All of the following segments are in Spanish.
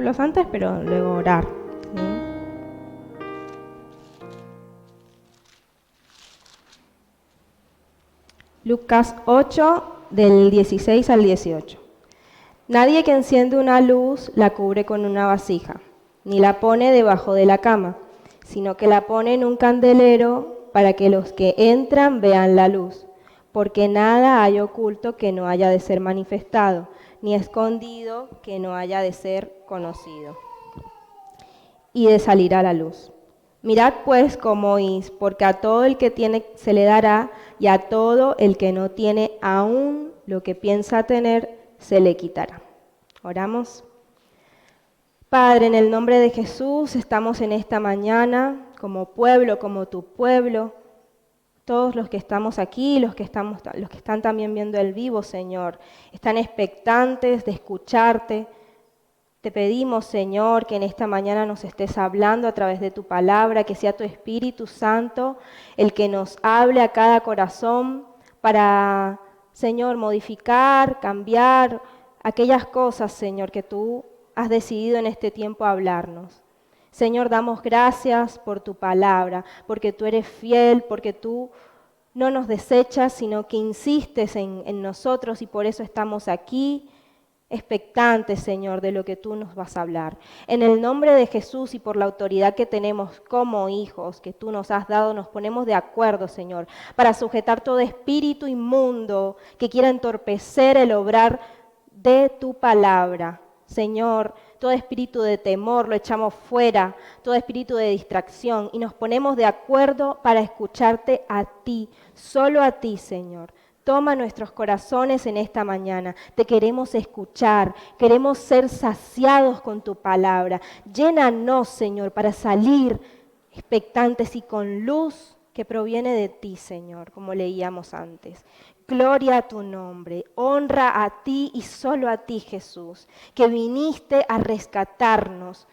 versículos antes, pero luego orar. ¿Sí? Lucas 8, del 16 al 18. Nadie que enciende una luz la cubre con una vasija, ni la pone debajo de la cama, sino que la pone en un candelero para que los que entran vean la luz. Porque nada hay oculto que no haya de ser manifestado, ni escondido que no haya de ser conocido y de salir a la luz. Mirad pues cómo oís, porque a todo el que tiene se le dará, y a todo el que no tiene aún lo que piensa tener, se le quitará. Oramos. Padre, en el nombre de Jesús, estamos en esta mañana como pueblo, como tu pueblo, todos los que estamos aquí, los que están también viendo el vivo, Señor, están expectantes de escucharte. Te pedimos, Señor, que en esta mañana nos estés hablando a través de tu palabra, que sea tu Espíritu Santo el que nos hable a cada corazón para, Señor, modificar, cambiar aquellas cosas, Señor, que tú has decidido en este tiempo hablarnos. Señor, damos gracias por tu palabra, porque tú eres fiel, porque tú no nos desechas, sino que insistes en nosotros y por eso estamos aquí, expectantes, Señor, de lo que tú nos vas a hablar. En el nombre de Jesús y por la autoridad que tenemos como hijos que tú nos has dado, nos ponemos de acuerdo, Señor, para sujetar todo espíritu inmundo que quiera entorpecer el obrar de tu palabra. Señor, todo espíritu de temor lo echamos fuera, todo espíritu de distracción, y nos ponemos de acuerdo para escucharte a ti, solo a ti, Señor. Toma nuestros corazones en esta mañana. Te queremos escuchar, queremos ser saciados con tu palabra. Llénanos, Señor, para salir expectantes y con luz que proviene de ti, Señor, como leíamos antes. Gloria a tu nombre, honra a ti y solo a ti, Jesús, que viniste a rescatarnos,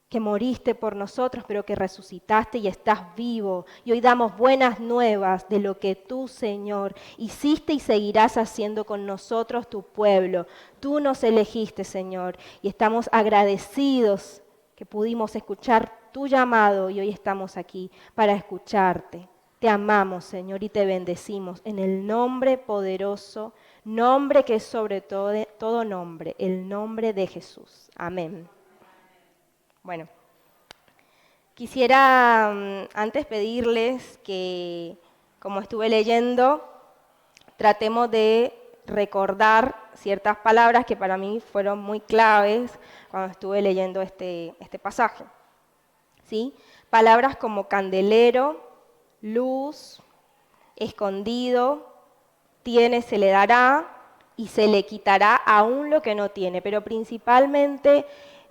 que moriste por nosotros, pero que resucitaste y estás vivo. Y hoy damos buenas nuevas de lo que tú, Señor, hiciste y seguirás haciendo con nosotros, tu pueblo. Tú nos elegiste, Señor, y estamos agradecidos que pudimos escuchar tu llamado y hoy estamos aquí para escucharte. Te amamos, Señor, y te bendecimos en el nombre poderoso, nombre que es sobre todo nombre, el nombre de Jesús. Amén. Bueno, quisiera antes pedirles que, como estuve leyendo, tratemos de recordar ciertas palabras que para mí fueron muy claves cuando estuve leyendo este pasaje. ¿Sí? Palabras como candelero, luz, escondido, tiene, se le dará y se le quitará aún lo que no tiene, pero principalmente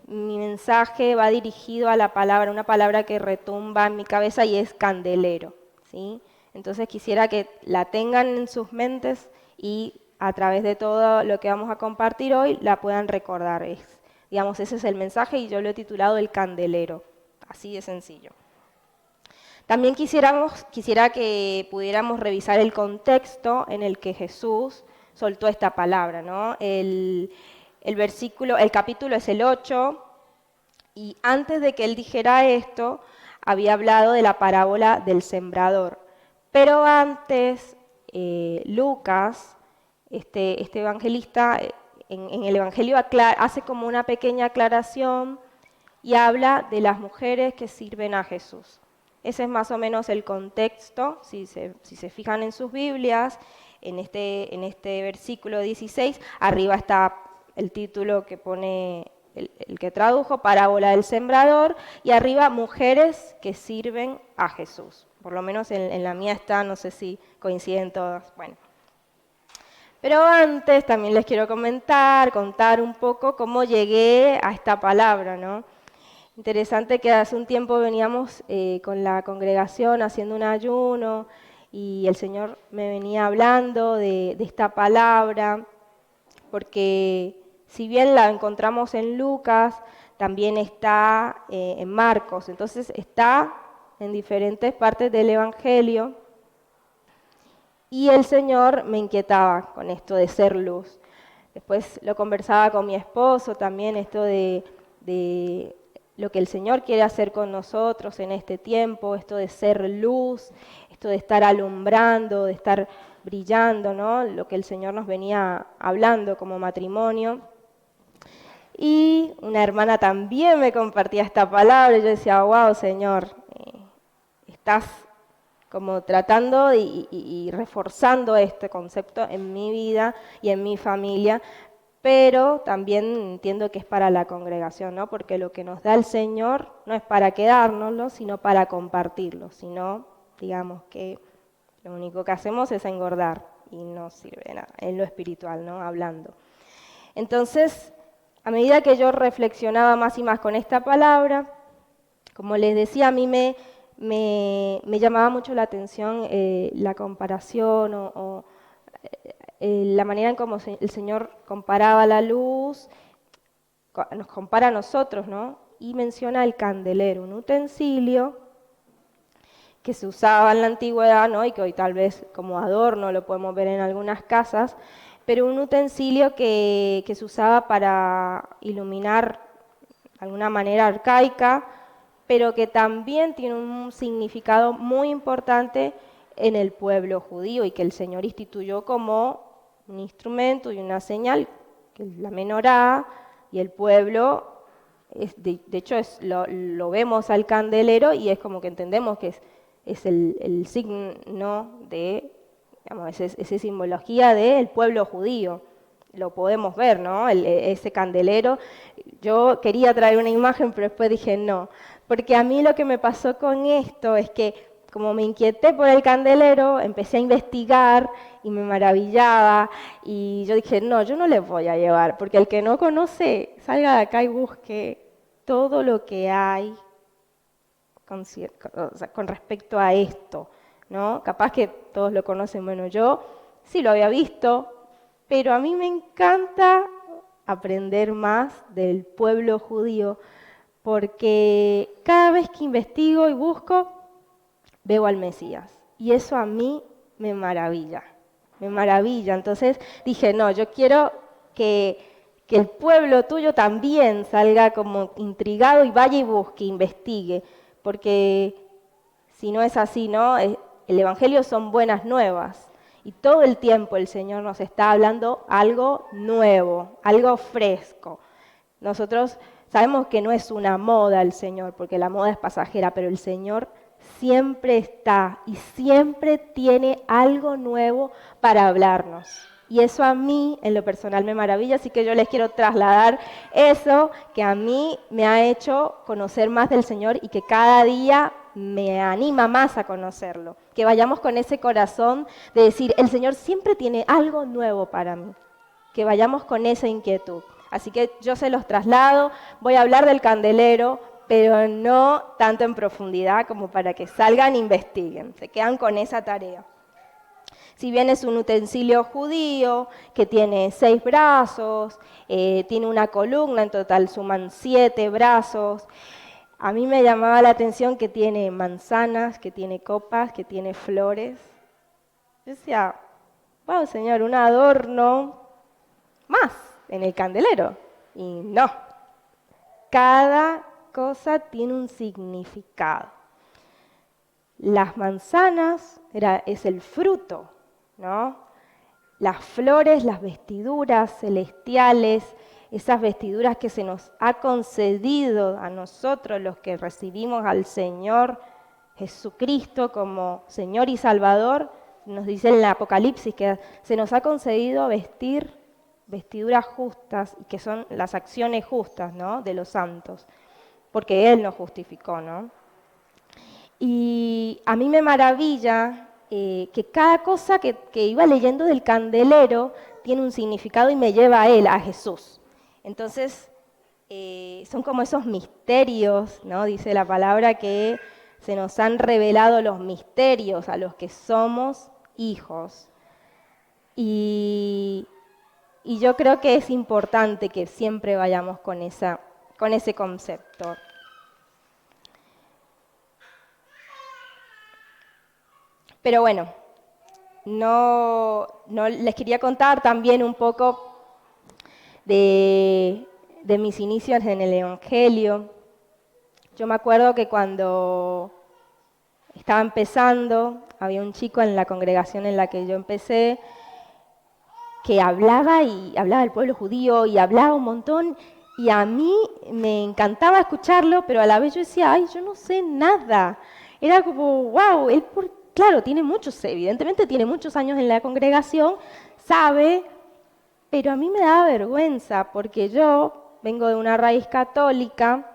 mi mensaje va dirigido a la palabra, una palabra que retumba en mi cabeza y es candelero, ¿sí? Entonces quisiera que la tengan en sus mentes y a través de todo lo que vamos a compartir hoy la puedan recordar. Digamos, ese es el mensaje y yo lo he titulado El Candelero, así de sencillo. También quisiera que pudiéramos revisar el contexto en el que Jesús soltó esta palabra, ¿no? El capítulo es el 8, y antes de que él dijera esto, había hablado de la parábola del sembrador. Pero antes, Lucas, este evangelista, en el Evangelio hace como una pequeña aclaración y habla de las mujeres que sirven a Jesús. Ese es más o menos el contexto, si se fijan en sus Biblias, en este versículo 16, arriba está el título que pone el que tradujo, parábola del sembrador, y arriba mujeres que sirven a Jesús. Por lo menos en la mía está, no sé si coinciden todas. Bueno. Pero antes también les quiero contar un poco cómo llegué a esta palabra, ¿no? Interesante que hace un tiempo veníamos con la congregación haciendo un ayuno y el Señor me venía hablando de esta palabra, porque si bien la encontramos en Lucas, también está en Marcos, entonces está en diferentes partes del Evangelio y el Señor me inquietaba con esto de ser luz. Después lo conversaba con mi esposo también, esto de de lo que el Señor quiere hacer con nosotros en este tiempo, esto de ser luz, esto de estar alumbrando, de estar brillando, ¿no? Lo que el Señor nos venía hablando como matrimonio. Y una hermana también me compartía esta palabra y yo decía, wow, Señor, estás como tratando y reforzando este concepto en mi vida y en mi familia, pero también entiendo que es para la congregación, ¿no? Porque lo que nos da el Señor no es para quedárnoslo, sino para compartirlo, sino, digamos que lo único que hacemos es engordar y no sirve de nada, en lo espiritual, ¿no? Hablando. Entonces, a medida que yo reflexionaba más y más con esta palabra, como les decía, a mí me llamaba mucho la atención la comparación o la manera en cómo el Señor comparaba la luz, nos compara a nosotros, ¿no? Y menciona el candelero, un utensilio que se usaba en la antigüedad, ¿no? Y que hoy tal vez como adorno lo podemos ver en algunas casas, pero un utensilio que se usaba para iluminar de alguna manera arcaica, pero que también tiene un significado muy importante en el pueblo judío y que el Señor instituyó como un instrumento y una señal, que es la menorá, y el pueblo, de hecho lo vemos al candelero y es como que entendemos que es el signo de, digamos, esa simbología del pueblo judío. Lo podemos ver, ¿no? Ese candelero. Yo quería traer una imagen, pero después dije no. Porque a mí lo que me pasó con esto es que, como me inquieté por el candelero, empecé a investigar y me maravillaba. Y yo dije, no, yo no les voy a llevar, porque el que no conoce, salga de acá y busque todo lo que hay con respecto a esto, ¿no? Capaz que todos lo conocen, bueno, yo sí lo había visto, pero a mí me encanta aprender más del pueblo judío, porque cada vez que investigo y busco, veo al Mesías. Y eso a mí me maravilla, me maravilla. Entonces dije, no, yo quiero que el pueblo tuyo también salga como intrigado y vaya y busque, investigue, porque si no es así, ¿no? El Evangelio son buenas nuevas. Y todo el tiempo el Señor nos está hablando algo nuevo, algo fresco. Nosotros sabemos que no es una moda el Señor, porque la moda es pasajera, pero el Señor siempre está y siempre tiene algo nuevo para hablarnos. Y eso a mí, en lo personal, me maravilla, así que yo les quiero trasladar eso que a mí me ha hecho conocer más del Señor y que cada día me anima más a conocerlo. Que vayamos con ese corazón de decir, el Señor siempre tiene algo nuevo para mí. Que vayamos con esa inquietud. Así que yo se los traslado, voy a hablar del candelero, pero no tanto en profundidad como para que salgan e investiguen, se quedan con esa tarea. Si bien es un utensilio judío que tiene 6 brazos, tiene una columna, en total suman 7 brazos, a mí me llamaba la atención que tiene manzanas, que tiene copas, que tiene flores. Yo decía, wow, Señor, un adorno más en el candelero. Y no, cada cosa tiene un significado. Las manzanas es el fruto, ¿no? Las flores, las vestiduras celestiales, esas vestiduras que se nos ha concedido a nosotros los que recibimos al Señor Jesucristo como Señor y Salvador, nos dice en el Apocalipsis que se nos ha concedido vestir vestiduras justas, que son las acciones justas, ¿no? De los santos, porque Él nos justificó, ¿no? Y a mí me maravilla que cada cosa que iba leyendo del candelero tiene un significado y me lleva a Él, a Jesús. Entonces, son como esos misterios, ¿no? Dice la palabra que se nos han revelado los misterios a los que somos hijos. Y yo creo que es importante que siempre vayamos con ese concepto. Pero bueno, no les quería contar también un poco de de mis inicios en el Evangelio. Yo me acuerdo que cuando estaba empezando, había un chico en la congregación en la que yo empecé que hablaba del pueblo judío y hablaba un montón y a mí me encantaba escucharlo, pero a la vez yo decía, ay, yo no sé nada. Era como, wow, claro, evidentemente tiene muchos años en la congregación, sabe, pero a mí me daba vergüenza porque yo vengo de una raíz católica.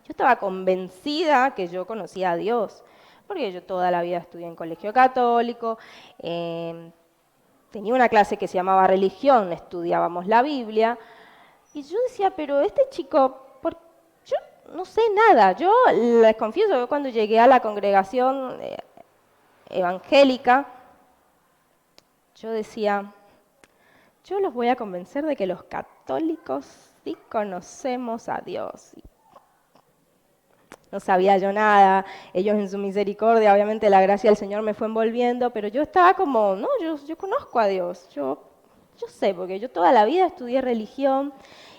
Yo estaba convencida que yo conocía a Dios, porque yo toda la vida estudié en colegio católico, tenía una clase que se llamaba religión, estudiábamos la Biblia, y yo decía, pero este chico, yo no sé nada. Yo les confieso que cuando llegué a la congregación evangélica, yo decía, yo los voy a convencer de que los católicos sí conocemos a Dios. No sabía yo nada, ellos en su misericordia, obviamente la gracia del Señor me fue envolviendo, pero yo estaba como, no, yo conozco a Dios, yo sé, porque yo toda la vida estudié religión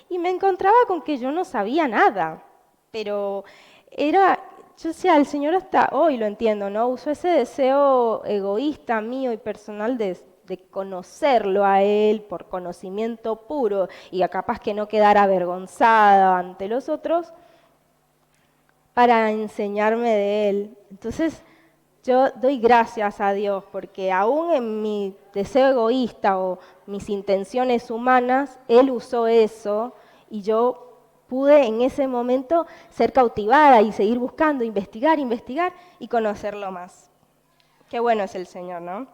y me encontraba con que yo no sabía nada, pero yo decía, el Señor hasta hoy lo entiendo, ¿no? Usó ese deseo egoísta mío y personal de conocerlo a Él por conocimiento puro y a capaz que no quedar avergonzada ante los otros, para enseñarme de Él. Entonces, yo doy gracias a Dios porque aún en mi deseo egoísta o mis intenciones humanas, Él usó eso y yo pude en ese momento ser cautivada y seguir buscando, investigar y conocerlo más. Qué bueno es el Señor, ¿no?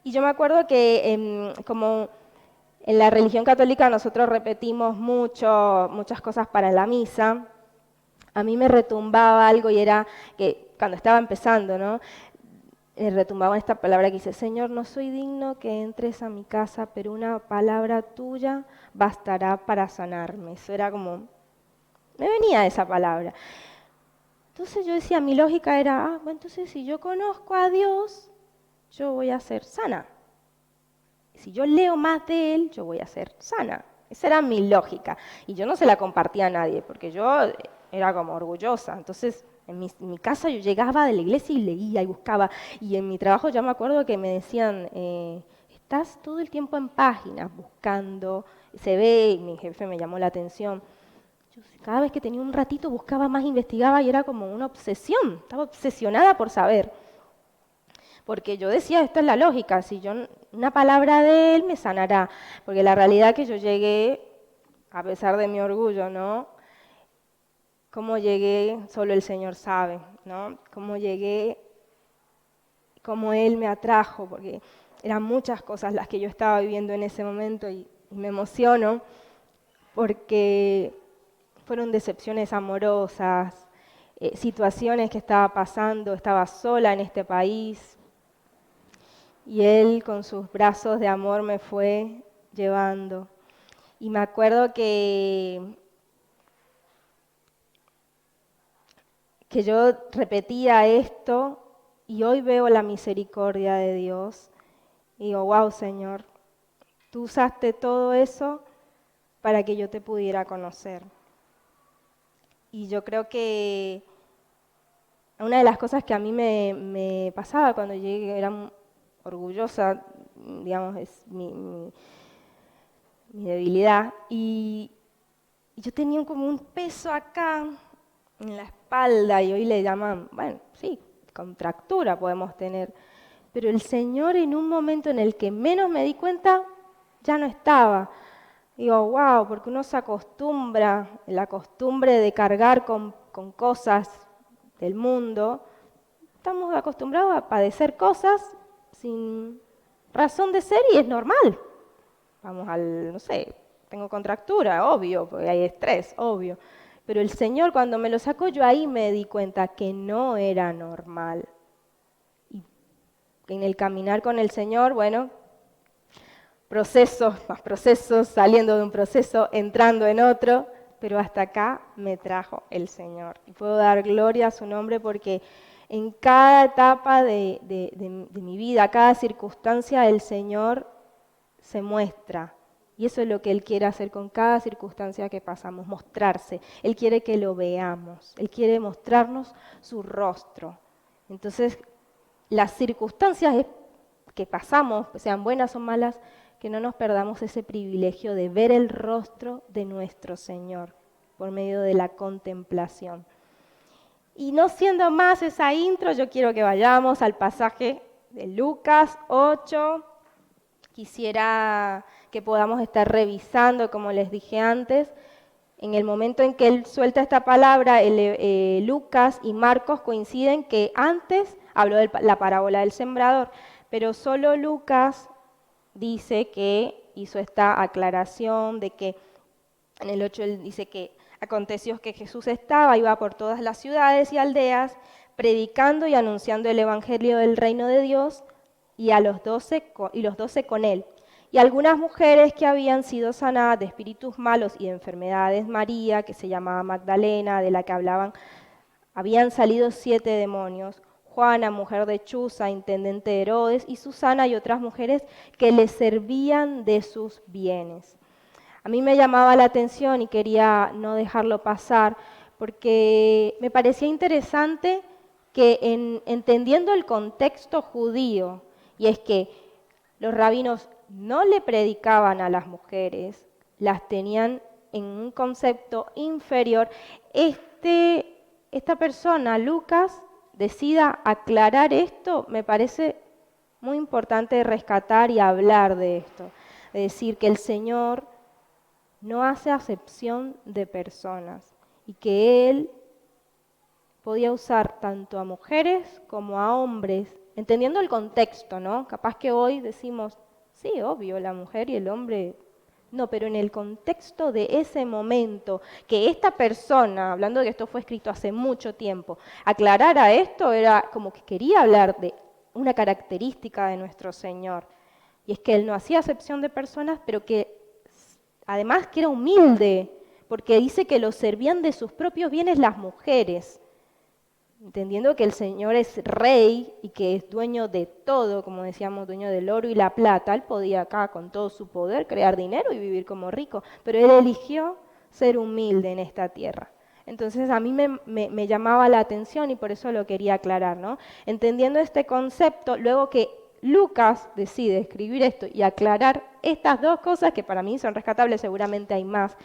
Y yo me acuerdo que como en la religión católica nosotros repetimos muchas cosas para la misa. A mí me retumbaba algo y era que cuando estaba empezando, ¿no? Retumbaba esta palabra que dice, Señor, no soy digno que entres a mi casa, pero una palabra tuya bastará para sanarme. Eso era como, me venía esa palabra. Entonces yo decía, mi lógica era, bueno, entonces si yo conozco a Dios, yo voy a ser sana. Si yo leo más de Él, yo voy a ser sana. Esa era mi lógica. Y yo no se la compartía a nadie, porque yo era como orgullosa. Entonces, en mi casa yo llegaba de la iglesia y leía y buscaba. Y en mi trabajo ya me acuerdo que me decían, estás todo el tiempo en páginas buscando. Se ve, y mi jefe me llamó la atención. Yo cada vez que tenía un ratito buscaba más, investigaba y era como una obsesión. Estaba obsesionada por saber. Porque yo decía, esta es la lógica, si yo una palabra de Él me sanará. Porque la realidad que yo llegué, a pesar de mi orgullo, ¿no? Cómo llegué, solo el Señor sabe, ¿no? Cómo llegué, cómo Él me atrajo, porque eran muchas cosas las que yo estaba viviendo en ese momento y me emociono porque fueron decepciones amorosas, situaciones que estaba pasando, estaba sola en este país y Él con sus brazos de amor me fue llevando. Y me acuerdo que yo repetía esto y hoy veo la misericordia de Dios y digo, wow, Señor, tú usaste todo eso para que yo te pudiera conocer. Y yo creo que una de las cosas que a mí me pasaba cuando llegué, era orgullosa, digamos, es mi debilidad, y yo tenía como un peso acá en la espalda y hoy le llaman, bueno, sí, contractura podemos tener, pero el Señor en un momento en el que menos me di cuenta ya no estaba. Digo, wow, porque uno se acostumbra, la costumbre de cargar con cosas del mundo, estamos acostumbrados a padecer cosas sin razón de ser y es normal. Vamos no sé, tengo contractura, obvio, porque hay estrés, obvio. Pero el Señor cuando me lo sacó, yo ahí me di cuenta que no era normal. Y en el caminar con el Señor, bueno, procesos, más procesos, saliendo de un proceso, entrando en otro, pero hasta acá me trajo el Señor. Y puedo dar gloria a su nombre porque en cada etapa de mi vida, cada circunstancia, el Señor se muestra Y eso es lo que Él quiere hacer con cada circunstancia que pasamos, mostrarse. Él quiere que lo veamos, Él quiere mostrarnos su rostro. Entonces, las circunstancias que pasamos, sean buenas o malas, que no nos perdamos ese privilegio de ver el rostro de nuestro Señor por medio de la contemplación. Y no siendo más esa intro, yo quiero que vayamos al pasaje de Lucas 8. Quisiera que podamos estar revisando, como les dije antes, en el momento en que él suelta esta palabra, Lucas y Marcos coinciden que antes habló de la parábola del sembrador, pero solo Lucas dice que hizo esta aclaración de que en el 8 él dice que aconteció que Jesús iba por todas las ciudades y aldeas, predicando y anunciando el evangelio del reino de Dios, y los 12 con él. Y algunas mujeres que habían sido sanadas de espíritus malos y de enfermedades, María, que se llamaba Magdalena, de la que habían salido 7 demonios, Juana, mujer de Chuza, intendente de Herodes, y Susana y otras mujeres que le servían de sus bienes. A mí me llamaba la atención y quería no dejarlo pasar, porque me parecía interesante que entendiendo el contexto judío, y es que los rabinos no le predicaban a las mujeres, las tenían en un concepto inferior, esta persona, Lucas, decida aclarar esto, me parece muy importante rescatar y hablar de esto, de decir que el Señor no hace acepción de personas y que Él podía usar tanto a mujeres como a hombres, entendiendo el contexto, ¿no? Capaz que hoy decimos, sí, obvio, la mujer y el hombre. No, pero en el contexto de ese momento, que esta persona, hablando de que esto fue escrito hace mucho tiempo, aclarara esto, era como que quería hablar de una característica de nuestro Señor. Y es que Él no hacía acepción de personas, pero que además que era humilde, porque dice que lo servían de sus propios bienes las mujeres, entendiendo que el Señor es rey y que es dueño de todo, como decíamos, dueño del oro y la plata. Él podía acá con todo su poder crear dinero y vivir como rico, pero Él eligió ser humilde en esta tierra. Entonces a mí me llamaba la atención y por eso lo quería aclarar, ¿no? Entendiendo este concepto, luego que Lucas decide escribir esto y aclarar estas dos cosas que para mí son rescatables, seguramente hay más,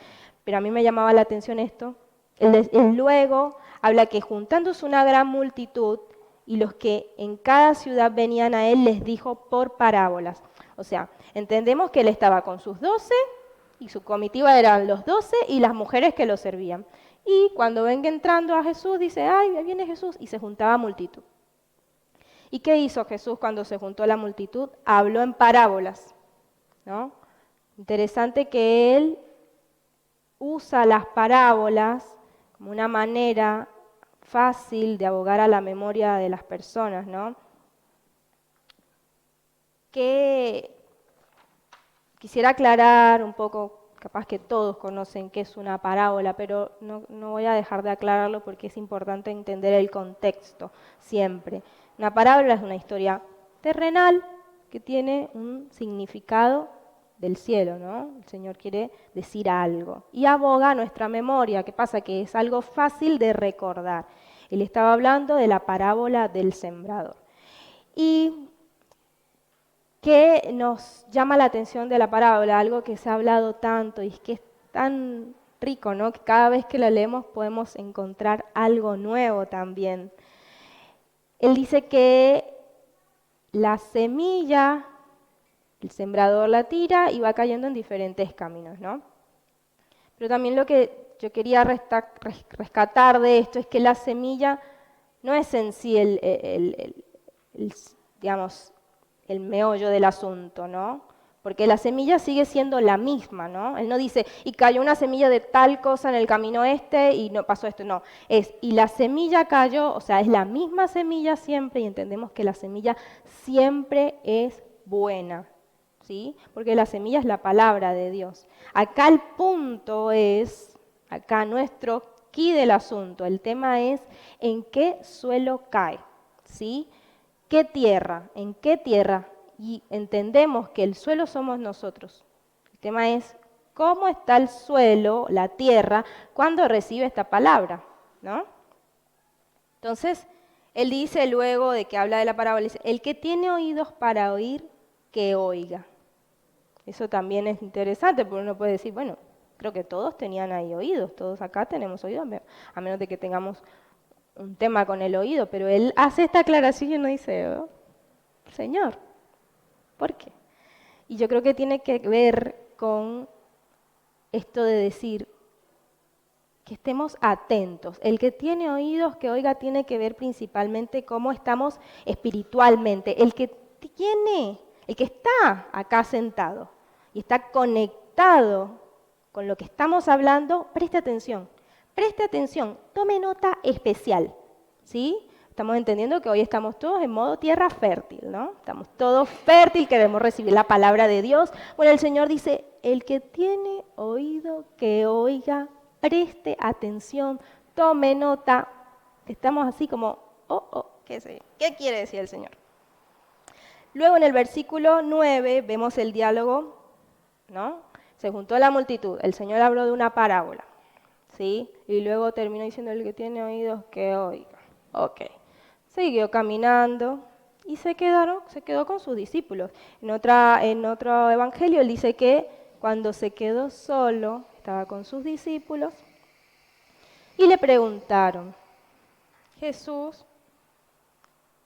pero a mí me llamaba la atención esto. Él luego habla que juntándose una gran multitud y los que en cada ciudad venían a él les dijo por parábolas. O sea, entendemos que él estaba con sus 12 y su comitiva eran los 12 y las mujeres que lo servían. Y cuando venga entrando a Jesús dice, ay, ahí viene Jesús, y se juntaba multitud. ¿Y qué hizo Jesús cuando se juntó la multitud? Habló en parábolas, ¿no? Interesante que él usa las parábolas como una manera fácil de abogar a la memoria de las personas, ¿no? Que quisiera aclarar un poco, capaz que todos conocen qué es una parábola, pero no voy a dejar de aclararlo porque es importante entender el contexto siempre. Una parábola es una historia terrenal que tiene un significado del cielo, ¿no? El Señor quiere decir algo y aboga a nuestra memoria. ¿Qué pasa? Que es algo fácil de recordar. Él estaba hablando de la parábola del sembrador. ¿Y qué nos llama la atención de la parábola? Algo que se ha hablado tanto y es que es tan rico, ¿no? Que cada vez que la leemos podemos encontrar algo nuevo también. Él dice que la semilla, el sembrador la tira y va cayendo en diferentes caminos, ¿no? Pero también lo que yo quería rescatar de esto es que la semilla no es en sí digamos, el meollo del asunto, ¿no? Porque la semilla sigue siendo la misma, ¿no? Él no dice, y cayó una semilla de tal cosa en el camino este y no pasó esto, no. Y la semilla cayó, o sea, es la misma semilla siempre y entendemos que la semilla siempre es buena, ¿sí? Porque la semilla es la palabra de Dios. Acá el punto es, acá nuestro quid del asunto, el tema es en qué suelo cae, ¿sí? ¿Qué tierra? ¿En qué tierra? Y entendemos que el suelo somos nosotros, tema es cómo está el suelo, la tierra, cuando recibe esta palabra, ¿no? Entonces, él dice luego de que habla de la parábola, dice, el que tiene oídos para oír, que oiga. Eso también es interesante, porque uno puede decir, bueno, creo que todos tenían ahí oídos, todos acá tenemos oídos, a menos de que tengamos un tema con el oído, pero él hace esta aclaración y uno dice, oh, Señor, ¿por qué? Y yo creo que tiene que ver con esto de decir que estemos atentos. El que tiene oídos, que oiga, tiene que ver principalmente cómo estamos espiritualmente. El que está acá sentado y está conectado con lo que estamos hablando, preste atención, tome nota especial, ¿sí? Estamos entendiendo que hoy estamos todos en modo tierra fértil, ¿no? Estamos todos fértil, queremos recibir la palabra de Dios. Bueno, el Señor dice, el que tiene oído, que oiga, preste atención, tome nota. Estamos así como, ¿qué quiere decir el Señor? Luego en el versículo 9 vemos el diálogo, ¿no? Se juntó la multitud, el Señor habló de una parábola, ¿sí? Y luego terminó diciendo, el que tiene oídos, que oiga. Ok. Siguió caminando y se quedó con sus discípulos. En otro evangelio él dice que cuando se quedó solo, estaba con sus discípulos, y le preguntaron, Jesús,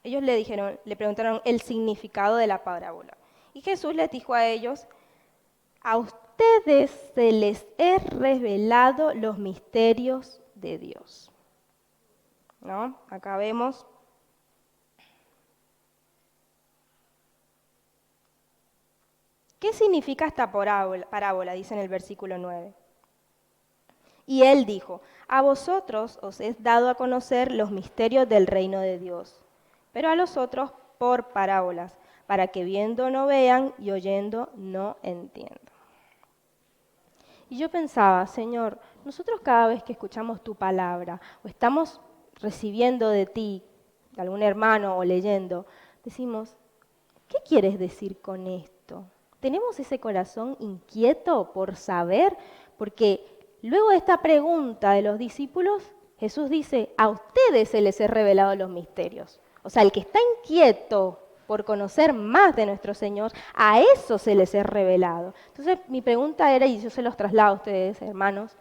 ellos le preguntaron el significado de la parábola. Y Jesús les dijo a ellos, a ustedes se les he revelado los misterios de Dios. ¿No? Acá vemos. ¿Qué significa esta parábola? Dice en el versículo 9. Y él dijo, a vosotros os es dado a conocer los misterios del reino de Dios, pero a los otros por parábolas, para que viendo no vean y oyendo no entiendan. Y yo pensaba, Señor, nosotros cada vez que escuchamos tu palabra o estamos recibiendo de ti, de algún hermano o leyendo, decimos, ¿qué quieres decir con esto? ¿Tenemos ese corazón inquieto por saber? Porque luego de esta pregunta de los discípulos, Jesús dice, a ustedes se les he revelado los misterios. O sea, el que está inquieto por conocer más de nuestro Señor, a eso se les he revelado. Entonces mi pregunta era, y yo se los traslado a ustedes, hermanos,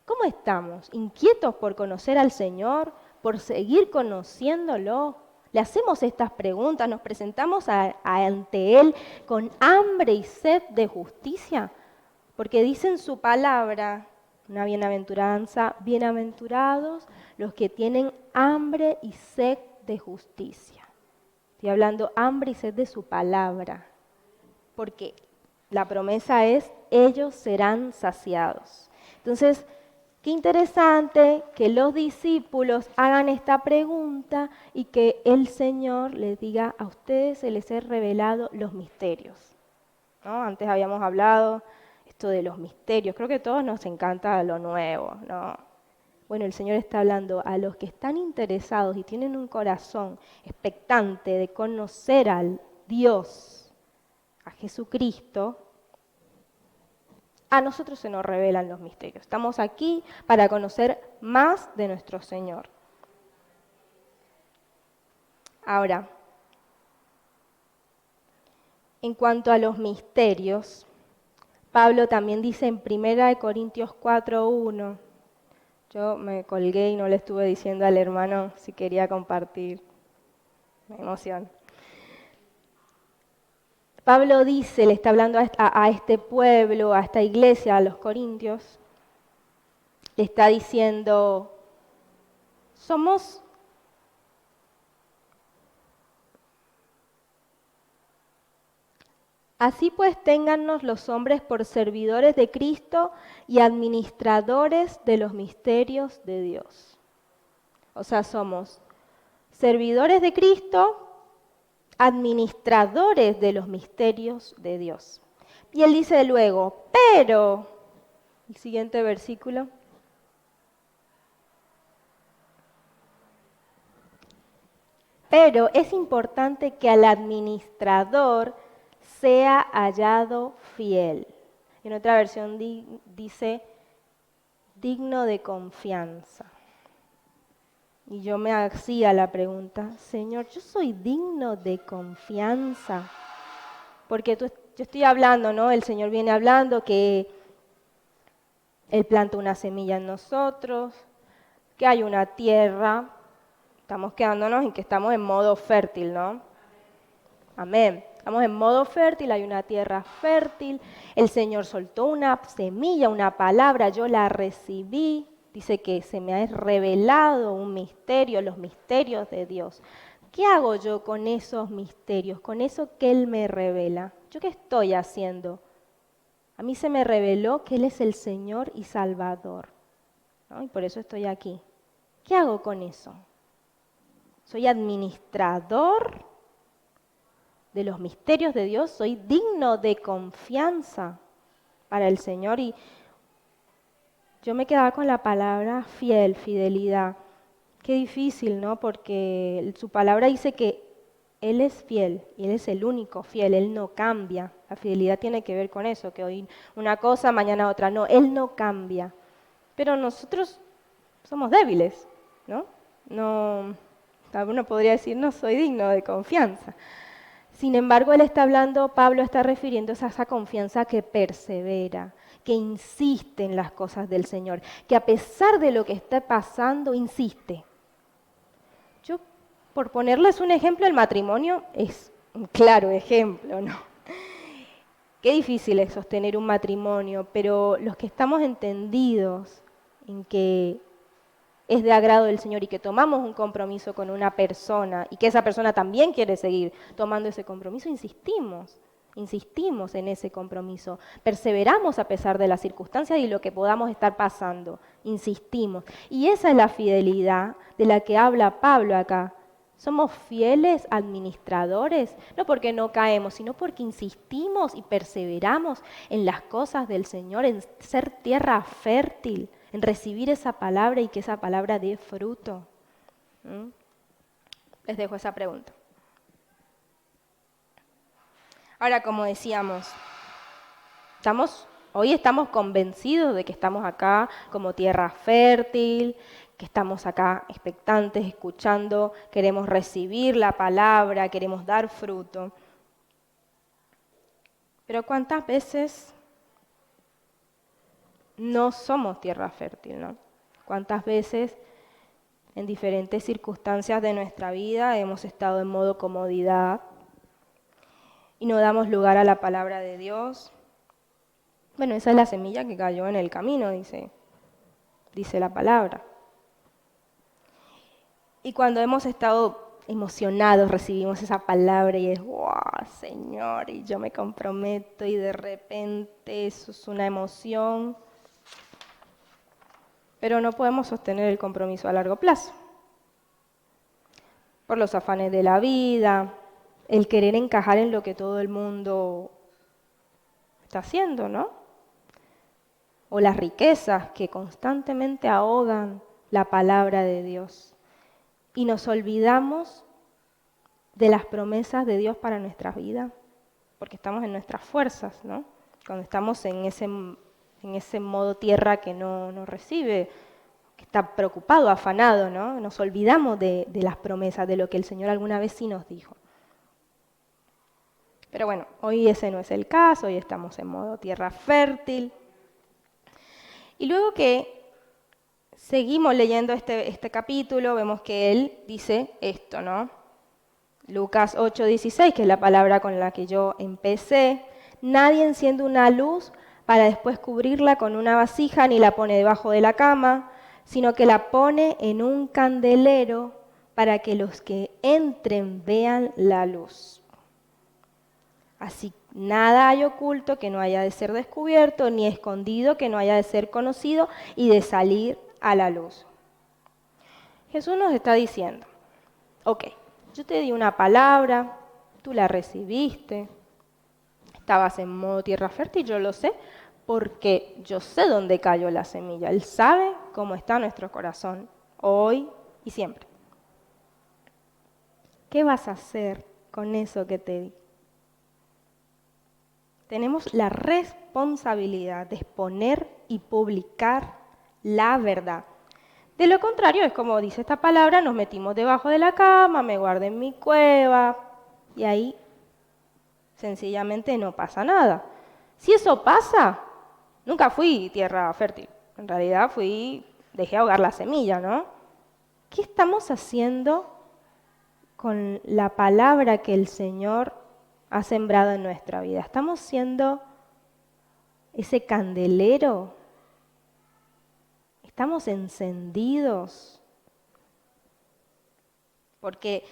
¿cómo estamos? ¿Inquietos por conocer al Señor? ¿Por seguir conociéndolo? Le hacemos estas preguntas, nos presentamos ante Él con hambre y sed de justicia, porque dice en su palabra, una bienaventuranza, bienaventurados los que tienen hambre y sed de justicia. Estoy hablando hambre y sed de su palabra, porque la promesa es, ellos serán saciados. Entonces, qué interesante que los discípulos hagan esta pregunta y que el Señor les diga, a ustedes se les he revelado los misterios. ¿No? Antes habíamos hablado esto de los misterios, creo que a todos nos encanta lo nuevo, ¿no? Bueno, el Señor está hablando a los que están interesados y tienen un corazón expectante de conocer al Dios, a Jesucristo. A nosotros se nos revelan los misterios. Estamos aquí para conocer más de nuestro Señor. Ahora, en cuanto a los misterios, Pablo también dice en 1 Corintios 4:1, yo me colgué y no le estuve diciendo al hermano si quería compartir. Me emociona. Pablo dice, le está hablando a este pueblo, a esta iglesia, a los corintios, le está diciendo, así pues téngannos los hombres por servidores de Cristo y administradores de los misterios de Dios. O sea, somos servidores de Cristo, administradores de los misterios de Dios. Y él dice luego, pero, el siguiente versículo, pero es importante que al administrador sea hallado fiel. En otra versión dice digno de confianza. Y yo me hacía la pregunta, Señor, ¿yo soy digno de confianza? Porque yo estoy hablando, ¿no? El Señor viene hablando que Él planta una semilla en nosotros, que hay una tierra. Estamos quedándonos en que estamos en modo fértil, ¿no? Amén. Estamos en modo fértil, hay una tierra fértil. El Señor soltó una semilla, una palabra, yo la recibí. Dice que se me ha revelado un misterio, los misterios de Dios. ¿Qué hago yo con esos misterios, con eso que Él me revela? ¿Yo qué estoy haciendo? A mí se me reveló que Él es el Señor y Salvador, ¿no? Y por eso estoy aquí. ¿Qué hago con eso? ¿Soy administrador de los misterios de Dios? ¿Soy digno de confianza para el Señor? Y yo me quedaba con la palabra fiel, fidelidad. Qué difícil, ¿no? Porque su palabra dice que Él es fiel y Él es el único fiel, Él no cambia. La fidelidad tiene que ver con eso, que hoy una cosa, mañana otra. No, Él no cambia. Pero nosotros somos débiles, ¿no? No, uno podría decir, no soy digno de confianza. Sin embargo, él está hablando, Pablo está refiriéndose a esa confianza que persevera, que insiste en las cosas del Señor, que a pesar de lo que está pasando, insiste. Yo, por ponerles un ejemplo, el matrimonio es un claro ejemplo, ¿no? Qué difícil es sostener un matrimonio, pero los que estamos entendidos en que es de agrado del Señor y que tomamos un compromiso con una persona y que esa persona también quiere seguir tomando ese compromiso, insistimos en ese compromiso, perseveramos a pesar de las circunstancias y lo que podamos estar pasando, insistimos. Y esa es la fidelidad de la que habla Pablo acá. Somos fieles administradores, no porque no caemos, sino porque insistimos y perseveramos en las cosas del Señor, en ser tierra fértil, en recibir esa palabra y que esa palabra dé fruto. Les dejo esa pregunta. Ahora, como decíamos, hoy estamos convencidos de que estamos acá como tierra fértil, que estamos acá expectantes, escuchando, queremos recibir la palabra, queremos dar fruto. Pero ¿cuántas veces no somos tierra fértil, ¿no? ¿Cuántas veces en diferentes circunstancias de nuestra vida hemos estado en modo comodidad y no damos lugar a la palabra de Dios? Bueno, esa es la semilla que cayó en el camino, dice la palabra. Y cuando hemos estado emocionados, recibimos esa palabra y es, ¡wow, Señor! Y yo me comprometo y de repente eso es una emoción. Pero no podemos sostener el compromiso a largo plazo. Por los afanes de la vida, el querer encajar en lo que todo el mundo está haciendo, ¿no? O las riquezas que constantemente ahogan la palabra de Dios. Y nos olvidamos de las promesas de Dios para nuestras vidas, porque estamos en nuestras fuerzas, ¿no? Cuando estamos en ese modo tierra que no recibe, que está preocupado, afanado, ¿no? Nos olvidamos de las promesas, de lo que el Señor alguna vez sí nos dijo. Pero bueno, hoy ese no es el caso, hoy estamos en modo tierra fértil. Y luego que seguimos leyendo este capítulo, vemos que él dice esto, ¿no? Lucas 8:16, que es la palabra con la que yo empecé. Nadie enciende una luz para después cubrirla con una vasija ni la pone debajo de la cama, sino que la pone en un candelero para que los que entren vean la luz. Así nada hay oculto que no haya de ser descubierto, ni escondido que no haya de ser conocido y de salir a la luz. Jesús nos está diciendo, ok, yo te di una palabra, tú la recibiste, estabas en modo tierra fértil, yo lo sé, porque yo sé dónde cayó la semilla. Él sabe cómo está nuestro corazón, hoy y siempre. ¿Qué vas a hacer con eso que te di? tenemos la responsabilidad de exponer y publicar la verdad. De lo contrario, es como dice esta palabra, nos metimos debajo de la cama, me guardé en mi cueva y ahí sencillamente no pasa nada. Si eso pasa, nunca fui tierra fértil. En realidad dejé ahogar la semilla, ¿no? ¿Qué estamos haciendo con la palabra que el Señor ha sembrado en nuestra vida? ¿Estamos siendo ese candelero? ¿Estamos encendidos? Porque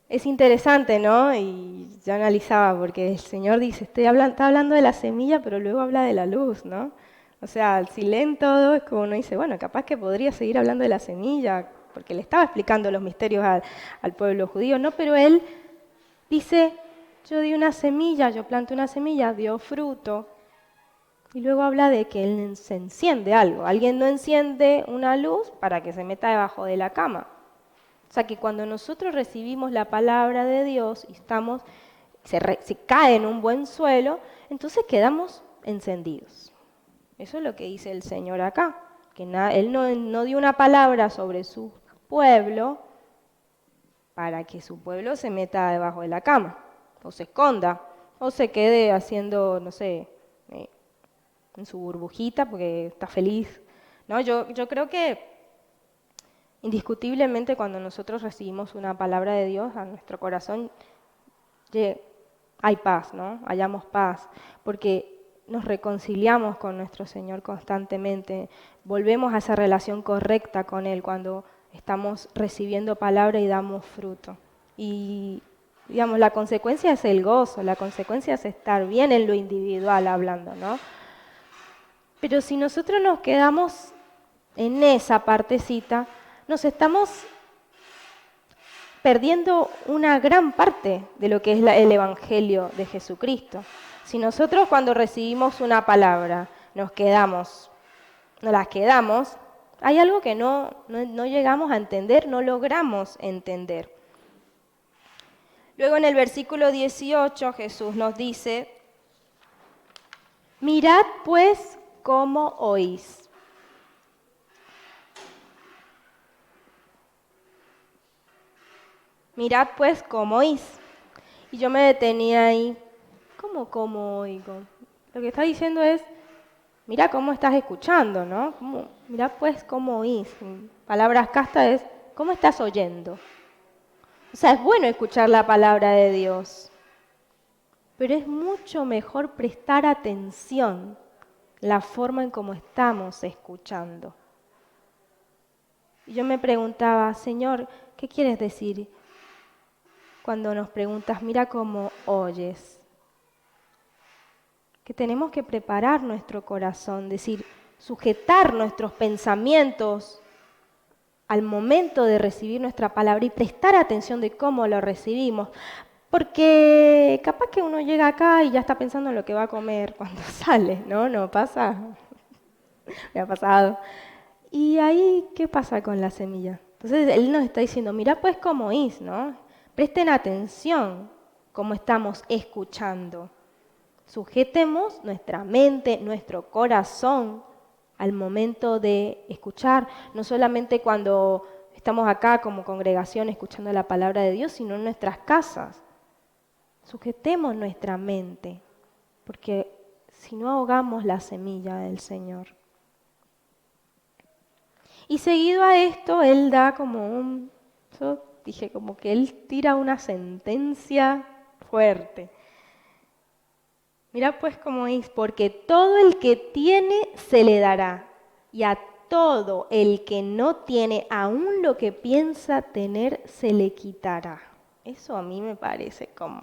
es interesante, ¿no? Y yo analizaba, porque el Señor dice, está hablando de la semilla, pero luego habla de la luz, ¿no? O sea, si leen todo, es como uno dice, bueno, capaz que podría seguir hablando de la semilla, porque le estaba explicando los misterios al pueblo judío, ¿no? Pero él dice, yo di una semilla, yo planté una semilla, dio fruto. Y luego habla de que él se enciende algo. Alguien no enciende una luz para que se meta debajo de la cama. O sea que cuando nosotros recibimos la palabra de Dios y se cae en un buen suelo, entonces quedamos encendidos. Eso es lo que dice el Señor acá, que Él no dio una palabra sobre su pueblo para que su pueblo se meta debajo de la cama, o se esconda, o se quede haciendo, no sé, en su burbujita porque está feliz. No, yo creo que indiscutiblemente cuando nosotros recibimos una palabra de Dios a nuestro corazón, hay paz, ¿no? Hallamos paz, porque nos reconciliamos con nuestro Señor constantemente, volvemos a esa relación correcta con Él cuando estamos recibiendo palabra y damos fruto. Y, digamos, la consecuencia es el gozo, la consecuencia es estar bien en lo individual hablando, ¿no? Pero si nosotros nos quedamos en esa partecita, nos estamos perdiendo una gran parte de lo que es el Evangelio de Jesucristo. Si nosotros cuando recibimos una palabra nos las quedamos, hay algo que no llegamos a entender, no logramos entender. Luego en el versículo 18 Jesús nos dice, mirad pues cómo oís. Mirad pues cómo oís. Y yo me detenía ahí. ¿Cómo oigo? Lo que está diciendo es, mira cómo estás escuchando, ¿no? Mirá pues cómo oís. En palabras castas es, ¿cómo estás oyendo? O sea, es bueno escuchar la palabra de Dios, pero es mucho mejor prestar atención la forma en cómo estamos escuchando. Y yo me preguntaba, Señor, ¿qué quieres decir cuando nos preguntas, mira cómo oyes? Que tenemos que preparar nuestro corazón, decir, sujetar nuestros pensamientos al momento de recibir nuestra palabra y prestar atención de cómo lo recibimos. Porque capaz que uno llega acá y ya está pensando en lo que va a comer cuando sale, ¿no? ¿No pasa? Me ha pasado. Y ahí, ¿qué pasa con la semilla? Entonces, él nos está diciendo, mira pues cómo oís, ¿no? Presten atención cómo estamos escuchando. Sujetemos nuestra mente, nuestro corazón al momento de escuchar, no solamente cuando estamos acá como congregación escuchando la palabra de Dios, sino en nuestras casas. Sujetemos nuestra mente, porque si no ahogamos la semilla del Señor. Y seguido a esto, Él da yo dije como que Él tira una sentencia fuerte. Mirá pues cómo es, porque todo el que tiene se le dará, y a todo el que no tiene, aún lo que piensa tener, se le quitará. Eso a mí me parece como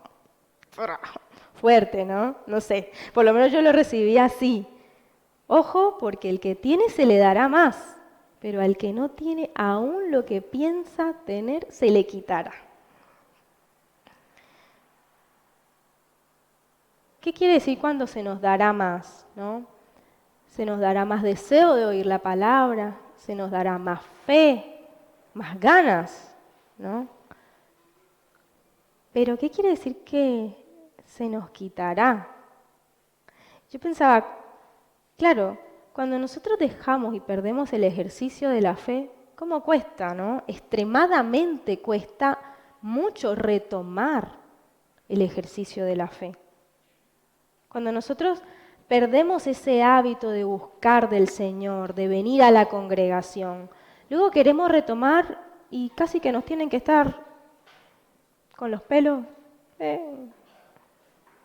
fuerte, ¿no? No sé, por lo menos yo lo recibí así. Ojo, porque el que tiene se le dará más, pero al que no tiene, aún lo que piensa tener, se le quitará. ¿Qué quiere decir cuando se nos dará más, no? Se nos dará más deseo de oír la palabra, se nos dará más fe, más ganas, ¿no? Pero ¿qué quiere decir que se nos quitará? Yo pensaba, claro, cuando nosotros dejamos y perdemos el ejercicio de la fe, ¿cómo cuesta, no? Extremadamente cuesta mucho retomar el ejercicio de la fe. Cuando nosotros perdemos ese hábito de buscar del Señor, de venir a la congregación, luego queremos retomar y casi que nos tienen que estar con los pelos.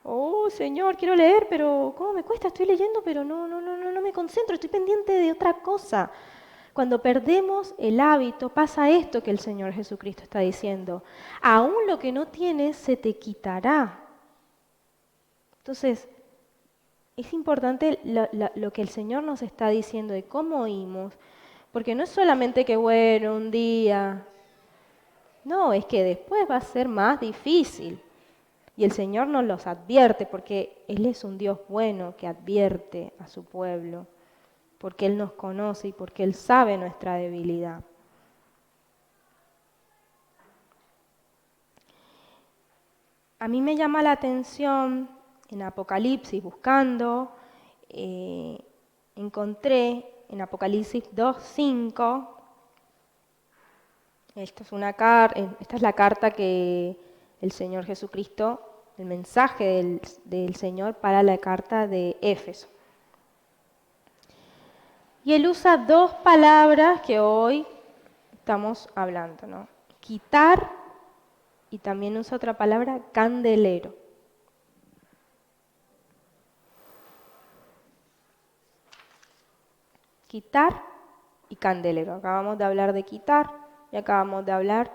Oh, Señor, quiero leer, pero ¿cómo me cuesta? Estoy leyendo, pero no me concentro, estoy pendiente de otra cosa. Cuando perdemos el hábito, pasa esto que el Señor Jesucristo está diciendo. Aún lo que no tienes se te Entonces, es importante lo que el Señor nos está diciendo de cómo oímos, porque no es solamente que, bueno, un día, no, es que después va a ser más difícil. Y el Señor nos los advierte porque Él es un Dios bueno que advierte a su pueblo, porque Él nos conoce y porque Él sabe nuestra debilidad. A mí me llama la atención en Apocalipsis, buscando, encontré en Apocalipsis 2:5, esta es la carta que el Señor Jesucristo, el mensaje del Señor para la carta de Éfeso. Y Él usa dos palabras que hoy estamos hablando, ¿no? Quitar y también usa otra palabra, candelero. Quitar y candelero. Acabamos de hablar de quitar y acabamos de hablar,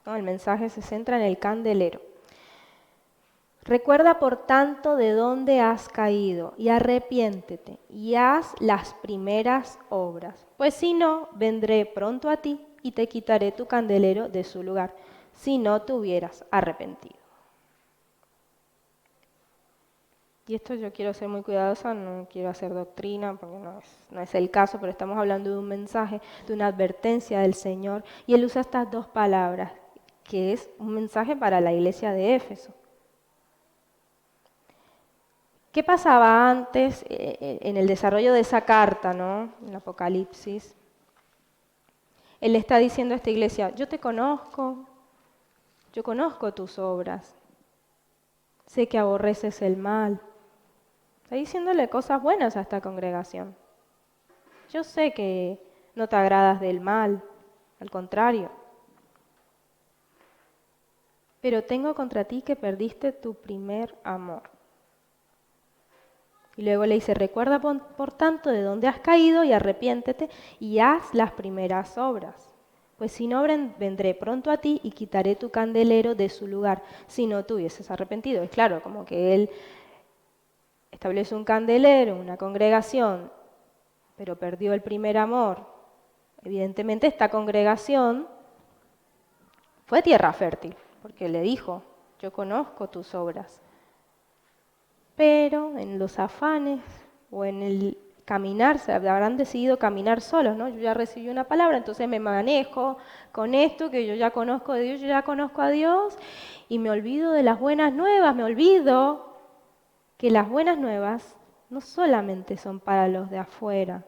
¿no? El mensaje se centra en el candelero. Recuerda por tanto de dónde has caído y arrepiéntete y haz las primeras obras. Pues si no, vendré pronto a ti y te quitaré tu candelero de su lugar, si no te hubieras arrepentido. Y esto yo quiero ser muy cuidadosa, no quiero hacer doctrina, porque no es el caso, pero estamos hablando de un mensaje, de una advertencia del Señor. Y Él usa estas dos palabras, que es un mensaje para la iglesia de Éfeso. ¿Qué pasaba antes en el desarrollo de esa carta, ¿no? En Apocalipsis? Él le está diciendo a esta iglesia, yo te conozco, yo conozco tus obras, sé que aborreces el mal. Está diciéndole cosas buenas a esta congregación. Yo sé que no te agradas del mal, al contrario. Pero tengo contra ti que perdiste tu primer amor. Y luego le dice, recuerda por tanto de dónde has caído y arrepiéntete y haz las primeras obras. Pues si no, vendré pronto a ti y quitaré tu candelero de su lugar, si no te hubieses arrepentido. Es claro, como que él establece un candelero, una congregación, pero perdió el primer amor. Evidentemente esta congregación fue tierra fértil, porque le dijo, yo conozco tus obras. Pero en los afanes o en el caminar, se habrán decidido caminar solos, ¿no? Yo ya recibí una palabra, entonces me manejo con esto, que yo ya conozco de Dios, yo ya conozco a Dios, y me olvido de las buenas nuevas, me olvido que las buenas nuevas no solamente son para los de afuera,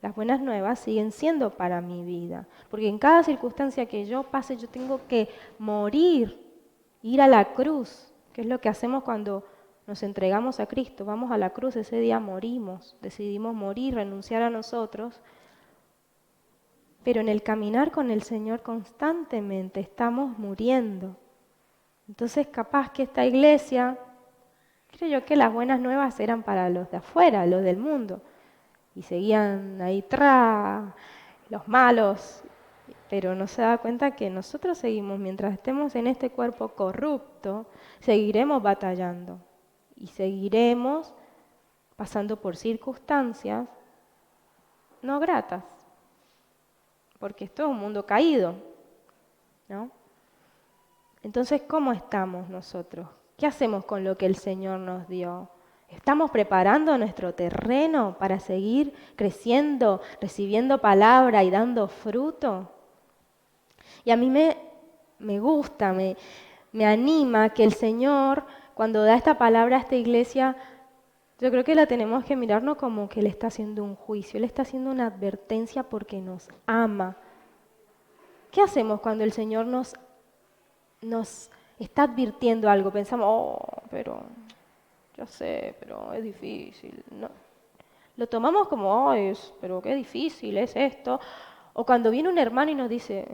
las buenas nuevas siguen siendo para mi vida, porque en cada circunstancia que yo pase yo tengo que morir, ir a la cruz, que es lo que hacemos cuando nos entregamos a Cristo, vamos a la cruz, ese día morimos, decidimos morir, renunciar a nosotros, pero en el caminar con el Señor constantemente estamos muriendo. Entonces capaz que esta iglesia, creo yo que las buenas nuevas eran para los de afuera, los del mundo, y seguían ahí los malos, pero no se da cuenta que nosotros seguimos, mientras estemos en este cuerpo corrupto, seguiremos batallando. Y seguiremos pasando por circunstancias no gratas, porque esto es un mundo caído, ¿no? Entonces, ¿cómo estamos nosotros? ¿Qué hacemos con lo que el Señor nos dio? ¿Estamos preparando nuestro terreno para seguir creciendo, recibiendo palabra y dando fruto? Y a mí me gusta, me anima que el Señor, cuando da esta palabra a esta iglesia, Yo creo que la tenemos que mirarnos como que Él está haciendo un juicio, Él está haciendo una advertencia porque nos ama. ¿Qué hacemos cuando el Señor nos está advirtiendo algo? Pensamos, oh, pero yo sé, pero es difícil. No. Lo tomamos como, oh, pero qué difícil es esto. O cuando viene un hermano y nos dice,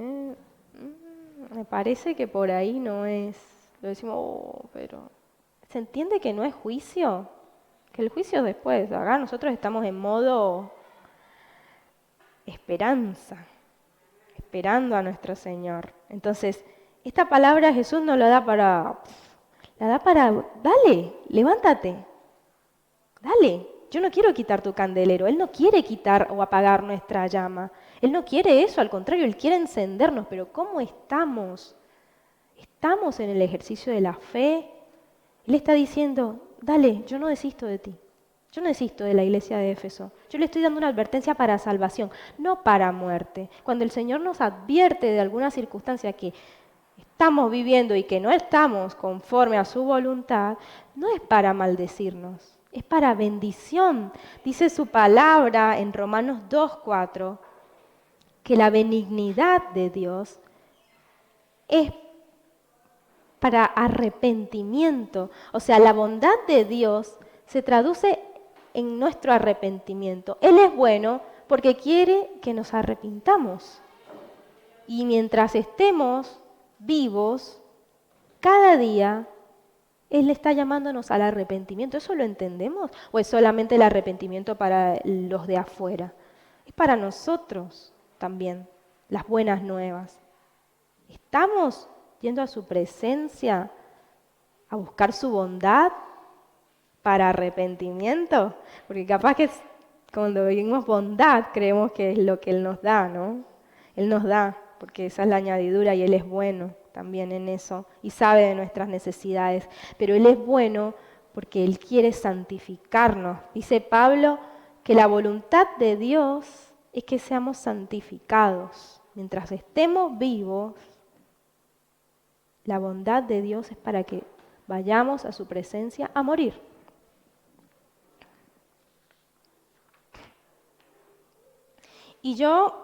me parece que por ahí no es. Lo decimos, oh, pero ¿se entiende que no es juicio? Que el juicio es después. Acá nosotros estamos en modo esperanza, esperando a nuestro Señor. Entonces, esta palabra Jesús no la da para, dale, levántate, dale. Yo no quiero quitar tu candelero. Él no quiere quitar o apagar nuestra llama. Él no quiere eso, al contrario, Él quiere encendernos. Pero ¿cómo estamos? ¿Estamos en el ejercicio de la fe? Él está diciendo, dale, yo no desisto de ti. Yo no desisto de la iglesia de Éfeso. Yo le estoy dando una advertencia para salvación, no para muerte. Cuando el Señor nos advierte de alguna circunstancia que estamos viviendo y que no estamos conforme a su voluntad, no es para maldecirnos, es para bendición. Dice su palabra en Romanos 2:4 que la benignidad de Dios es para arrepentimiento. O sea, la bondad de Dios se traduce en nuestro arrepentimiento. Él es bueno porque quiere que nos arrepintamos. Y mientras estemos vivos, cada día Él está llamándonos al arrepentimiento. ¿Eso lo entendemos? ¿O es solamente el arrepentimiento para los de afuera? Es para nosotros también, las buenas nuevas. ¿Estamos yendo a su presencia a buscar su bondad para arrepentimiento? Porque capaz que cuando vivimos bondad creemos que es lo que Él nos da, ¿no? Él nos da, porque esa es la añadidura y Él es bueno también en eso y sabe de nuestras necesidades. Pero Él es bueno porque Él quiere santificarnos. Dice Pablo que la voluntad de Dios es que seamos santificados. Mientras estemos vivos, la bondad de Dios es para que vayamos a su presencia a morir. Y yo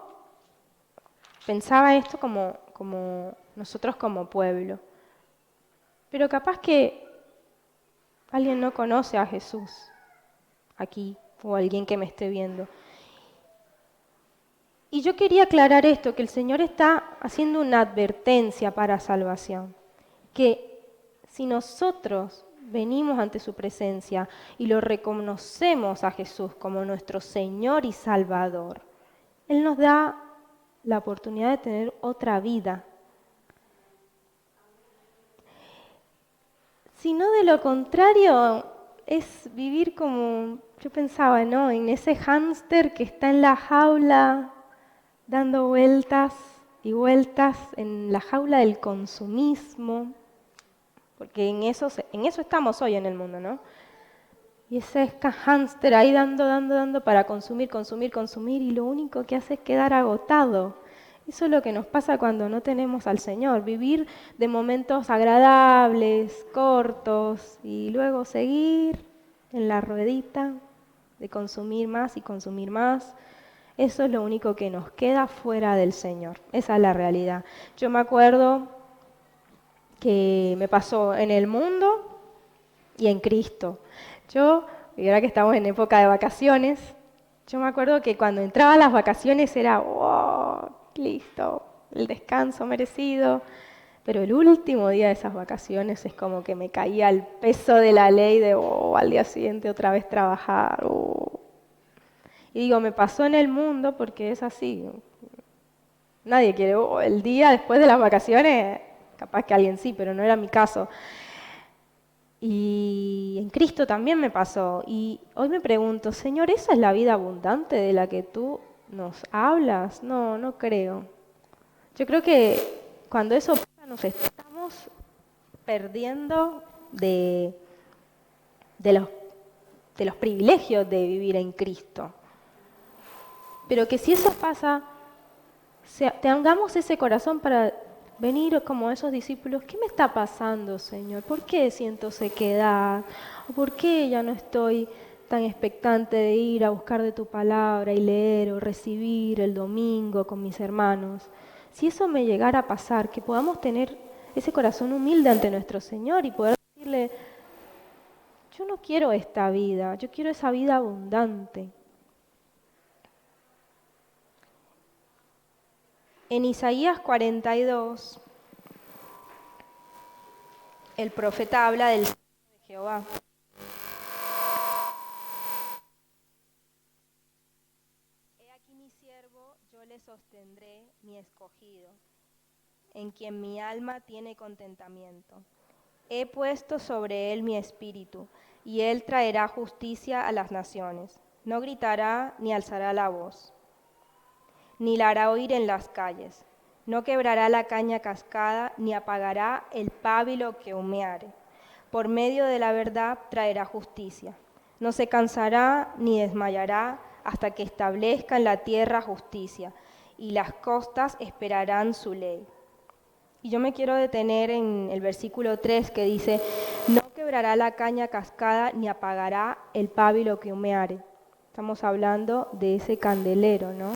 pensaba esto como nosotros como pueblo. Pero capaz que alguien no conoce a Jesús aquí, o alguien que me esté viendo. Y yo quería aclarar esto, que el Señor está haciendo una advertencia para salvación. Que si nosotros venimos ante su presencia y lo reconocemos a Jesús como nuestro Señor y Salvador, Él nos da la oportunidad de tener otra vida. Si no, de lo contrario, es vivir como, yo pensaba, ¿no? En ese hámster que está en la jaula, dando vueltas y vueltas en la jaula del consumismo, porque en eso estamos hoy en el mundo, ¿no? Y ese hámster ahí dando para consumir, y lo único que hace es quedar agotado. Eso es lo que nos pasa cuando no tenemos al Señor, vivir de momentos agradables, cortos, y luego seguir en la ruedita de consumir más y consumir más. Eso es lo único que nos queda fuera del Señor. Esa es la realidad. Yo me acuerdo que me pasó en el mundo y en Cristo. Y ahora que estamos en época de vacaciones, yo me acuerdo que cuando entraban las vacaciones era, wow, listo, el descanso merecido. Pero el último día de esas vacaciones es como que me caía el peso de la ley de, al día siguiente otra vez trabajar. Y digo, me pasó en el mundo porque es así. Nadie quiere, el día después de las vacaciones, capaz que alguien sí, pero no era mi caso. Y en Cristo también me pasó. Y hoy me pregunto, Señor, ¿esa es la vida abundante de la que tú nos hablas? No, no creo. Yo creo que cuando eso pasa nos estamos perdiendo de los privilegios de vivir en Cristo. Pero que si eso pasa, tengamos ese corazón para venir como esos discípulos. ¿Qué me está pasando, Señor? ¿Por qué siento sequedad? ¿O por qué ya no estoy tan expectante de ir a buscar de tu palabra y leer o recibir el domingo con mis hermanos, si eso me llegara a pasar, que podamos tener ese corazón humilde ante nuestro Señor y poder decirle, yo no quiero esta vida, yo quiero esa vida abundante. En Isaías 42, el profeta habla del siervo de Jehová. He aquí mi siervo, yo le sostendré, mi escogido, en quien mi alma tiene contentamiento. He puesto sobre él mi espíritu, y él traerá justicia a las naciones. No gritará ni alzará la voz, ni la hará oír en las calles. No quebrará la caña cascada, ni apagará el pábilo que humeare. Por medio de la verdad traerá justicia. No se cansará ni desmayará hasta que establezca en la tierra justicia, y las costas esperarán su ley. Y yo me quiero detener en el versículo 3 que dice, no quebrará la caña cascada ni apagará el pábilo que humeare. Estamos hablando de ese candelero, ¿no?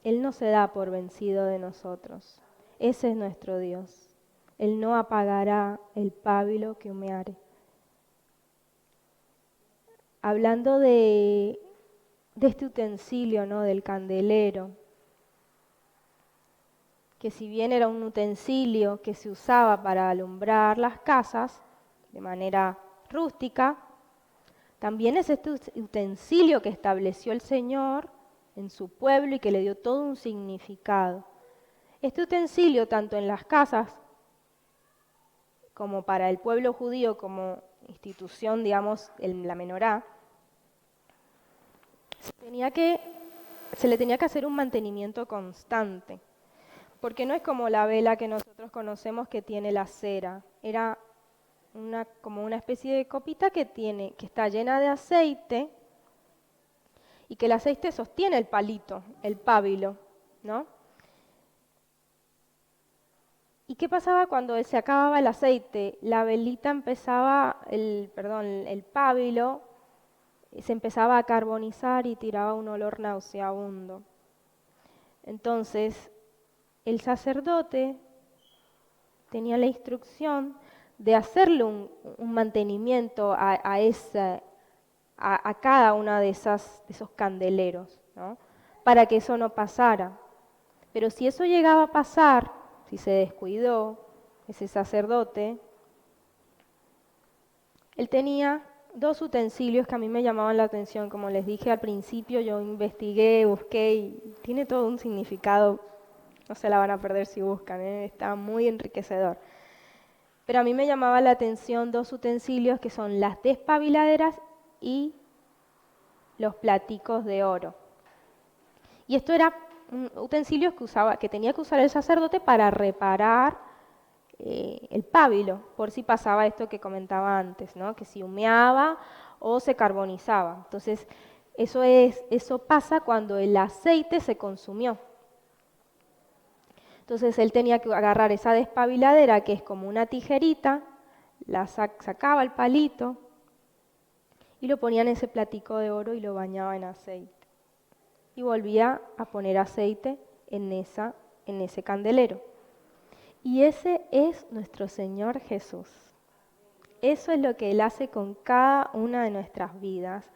Él no se da por vencido de nosotros. Ese es nuestro Dios. Él no apagará el pábilo que humeare. Hablando de este utensilio, ¿no? Del candelero, que si bien era un utensilio que se usaba para alumbrar las casas de manera rústica, también es este utensilio que estableció el Señor en su pueblo y que le dio todo un significado. Este utensilio, tanto en las casas como para el pueblo judío como institución, digamos, en la menorá, se le tenía que hacer un mantenimiento constante. Porque no es como la vela que nosotros conocemos que tiene la cera. Era como una especie de copita que está llena de aceite y que el aceite sostiene el palito, el pábilo, ¿no? ¿Y qué pasaba cuando se acababa el aceite? La velita el pábilo se empezaba a carbonizar y tiraba un olor nauseabundo. Entonces, el sacerdote tenía la instrucción de hacerle un mantenimiento a cada una de esos candeleros, ¿no? Para que eso no pasara. Pero si eso llegaba a pasar, si se descuidó ese sacerdote, él tenía dos utensilios que a mí me llamaban la atención. Como les dije al principio, yo investigué, busqué y tiene todo un significado. No se la van a perder si buscan, está muy enriquecedor. Pero a mí me llamaba la atención dos utensilios que son las despabiladeras y los platicos de oro. Y esto era utensilios que tenía que usar el sacerdote para reparar el pábilo, por si pasaba esto que comentaba antes, ¿no? Que si humeaba o se carbonizaba. Entonces, eso pasa cuando el aceite se consumió. Entonces él tenía que agarrar esa despabiladera, que es como una tijerita, sacaba el palito y lo ponía en ese platico de oro y lo bañaba en aceite. Y volvía a poner aceite en ese candelero. Y ese es nuestro Señor Jesús. Eso es lo que Él hace con cada una de nuestras vidas.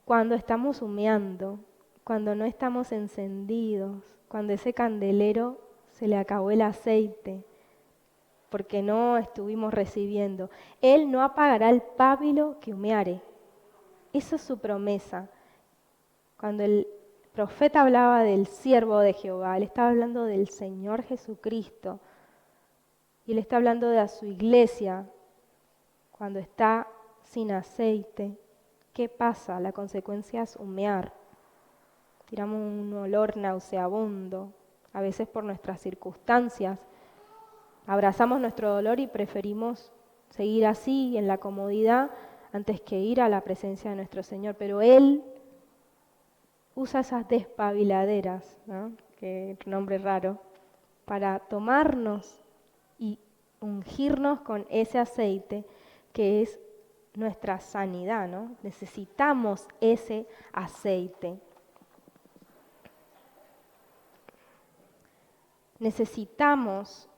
Cuando estamos humeando, cuando no estamos encendidos, cuando ese candelero se le acabó el aceite, porque no estuvimos recibiendo. Él no apagará el pábilo que humeare. Esa es su promesa. Cuando el profeta hablaba del siervo de Jehová, él estaba hablando del Señor Jesucristo. Y él está hablando de a su iglesia. Cuando está sin aceite, ¿qué pasa? La consecuencia es humear. Tiramos un olor nauseabundo, a veces por nuestras circunstancias. Abrazamos nuestro dolor y preferimos seguir así, en la comodidad, antes que ir a la presencia de nuestro Señor. Pero Él usa esas despabiladeras, ¿no? Que nombre raro, para tomarnos y ungirnos con ese aceite que es nuestra sanidad, ¿no? Necesitamos ese aceite. Necesitamos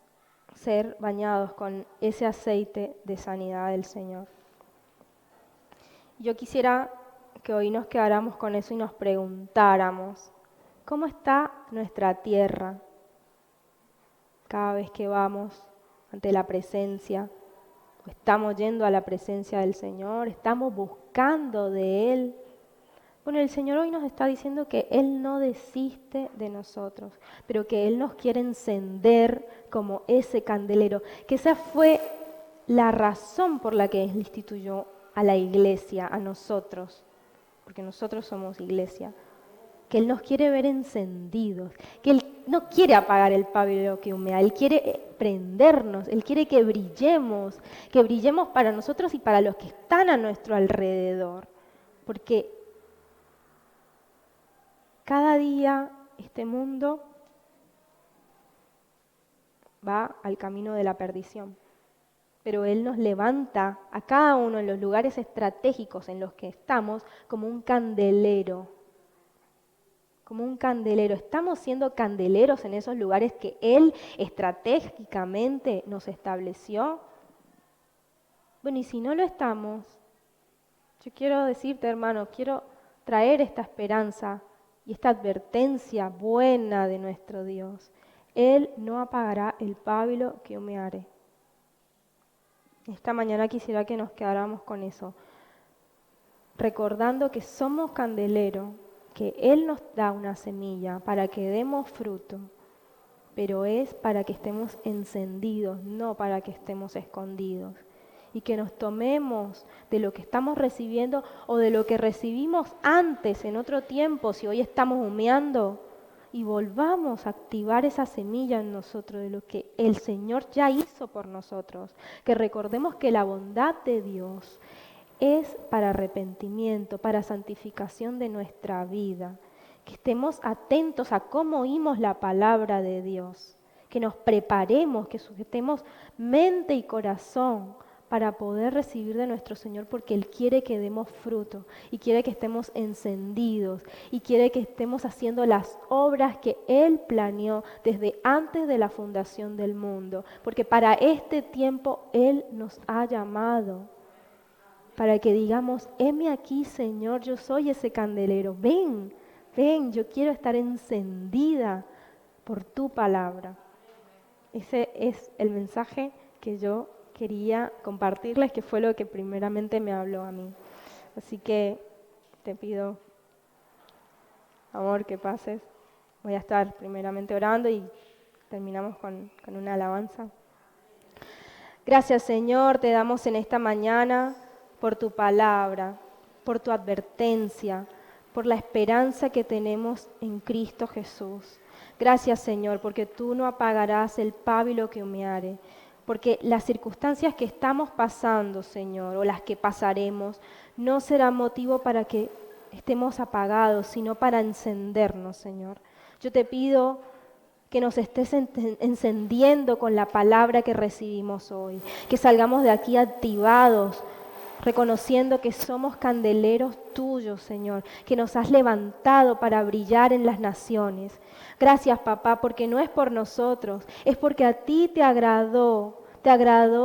ser bañados con ese aceite de sanidad del Señor. Yo quisiera que hoy nos quedáramos con eso y nos preguntáramos, ¿cómo está nuestra tierra cada vez que vamos ante la presencia? ¿Estamos yendo a la presencia del Señor? ¿Estamos buscando de Él? Bueno, el Señor hoy nos está diciendo que Él no desiste de nosotros, pero que Él nos quiere encender como ese candelero, que esa fue la razón por la que Él instituyó a la iglesia, a nosotros, porque nosotros somos iglesia, que Él nos quiere ver encendidos, que Él no quiere apagar el pábilo que humea, Él quiere prendernos, Él quiere que brillemos para nosotros y para los que están a nuestro alrededor, porque cada día este mundo va al camino de la perdición, pero Él nos levanta a cada uno en los lugares estratégicos en los que estamos como un candelero. Como un candelero. Estamos siendo candeleros en esos lugares que Él estratégicamente nos estableció. Bueno, y si no lo estamos, yo quiero decirte, hermano, quiero traer esta esperanza y esta advertencia buena de nuestro Dios. Él no apagará el pábilo que humeare. Esta mañana quisiera que nos quedáramos con eso, recordando que somos candelero, que Él nos da una semilla para que demos fruto, pero es para que estemos encendidos, no para que estemos escondidos. Y que nos tomemos de lo que estamos recibiendo o de lo que recibimos antes, en otro tiempo, si hoy estamos humeando, y volvamos a activar esa semilla en nosotros de lo que el Señor ya hizo por nosotros. Que recordemos que la bondad de Dios es para arrepentimiento, para santificación de nuestra vida. Que estemos atentos a cómo oímos la palabra de Dios. Que nos preparemos, que sujetemos mente y corazón para poder recibir de nuestro Señor, porque Él quiere que demos fruto y quiere que estemos encendidos y quiere que estemos haciendo las obras que Él planeó desde antes de la fundación del mundo, porque para este tiempo Él nos ha llamado, para que digamos, heme aquí, Señor, yo soy ese candelero, ven, yo quiero estar encendida por tu palabra. Ese es el mensaje que yo quería compartirles, que fue lo que primeramente me habló a mí. Así que te pido, amor, que pases. Voy a estar primeramente orando y terminamos con una alabanza. Gracias, Señor, te damos en esta mañana por tu palabra, por tu advertencia, por la esperanza que tenemos en Cristo Jesús. Gracias, Señor, porque tú no apagarás el pábilo que humeare. Porque las circunstancias que estamos pasando, Señor, o las que pasaremos, no serán motivo para que estemos apagados, sino para encendernos, Señor. Yo te pido que nos estés encendiendo con la palabra que recibimos hoy, que salgamos de aquí activados, reconociendo que somos candeleros tuyos, Señor, que nos has levantado para brillar en las naciones. Gracias, papá, porque no es por nosotros, es porque a ti te agradó,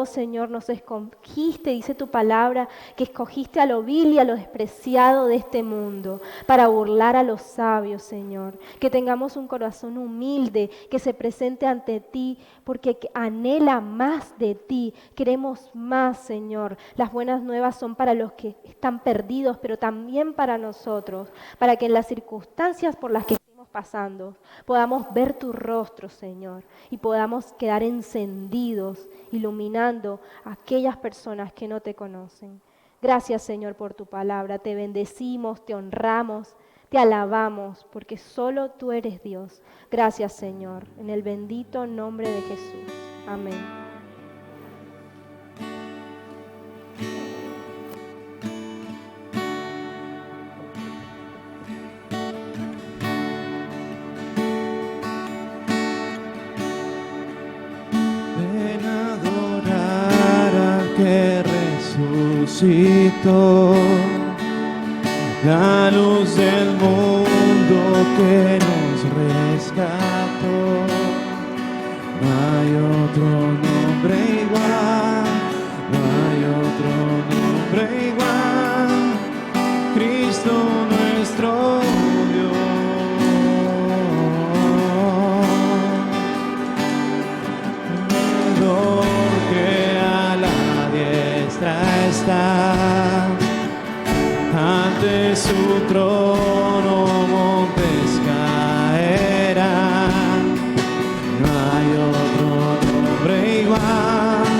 Señor, nos escogiste, dice tu palabra, que escogiste a lo vil y a lo despreciado de este mundo, para burlar a los sabios, Señor. Que tengamos un corazón humilde, que se presente ante ti, porque anhela más de ti. Queremos más, Señor. Las buenas nuevas son para los que están perdidos, pero también para nosotros, para que en las circunstancias por las que pasando, podamos ver tu rostro, Señor, y podamos quedar encendidos, iluminando a aquellas personas que no te conocen. Gracias, Señor, por tu palabra. Te bendecimos, te honramos, te alabamos, porque solo tú eres Dios. Gracias, Señor, en el bendito nombre de Jesús. Amén. Ven a adorar. resucitó, la luz del mundo que nos rescató. No hay otro nombre igual, no hay otro nombre igual, Cristo nuestro está ante su trono, montes caerán. No hay otro nombre igual,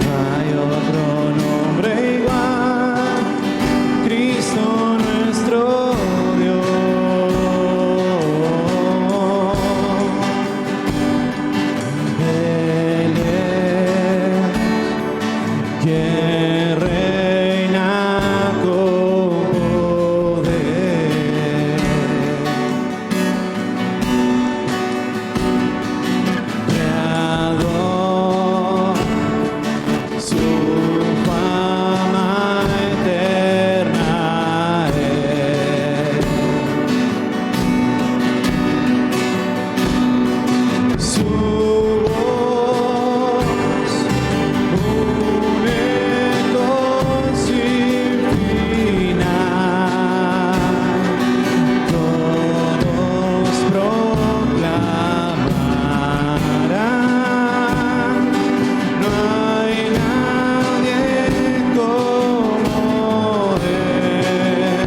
no hay otro nombre igual, Cristo nuestro Dios. Él es quien reina con poder, creador, su fama eterna es, su voz un eco sin final, todos proclamarán, no hay nadie como Él.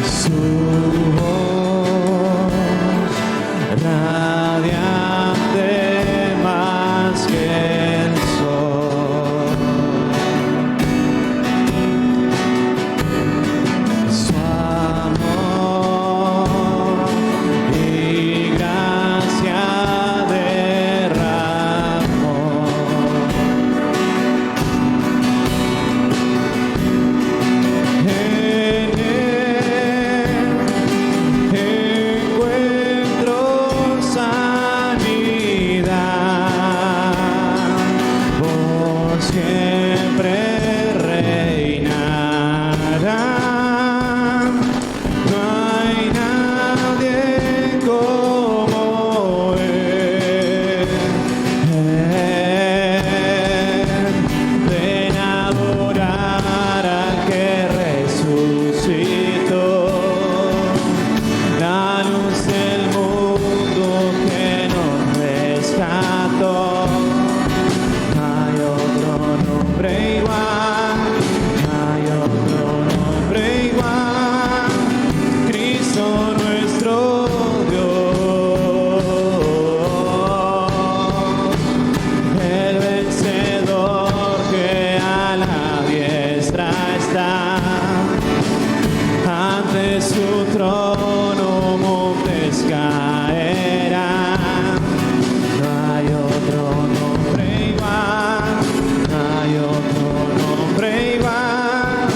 Su voz radiante más que el sol, su amor y gracia derramó. En él encuentro sanidad, por siempre reinará. No hay nadie como Él. Ven a adorar al que resucitó, la luz del mundo que nos rescató. No hay otro nombre igual, no hay otro nombre igual, Cristo nuestro Dios, el vencedor que a la diestra está, ante su trono montes caerán. No hay otro nombre igual, no hay otro nombre igual,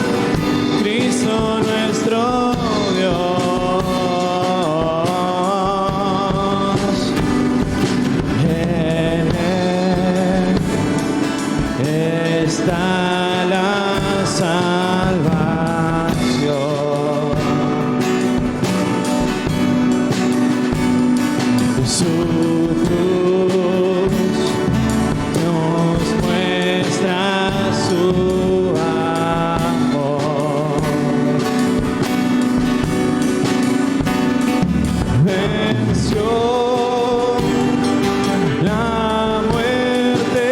Cristo nuestro Dios. En Él está la salvación. Su cruz nos muestra su amor. Venció la muerte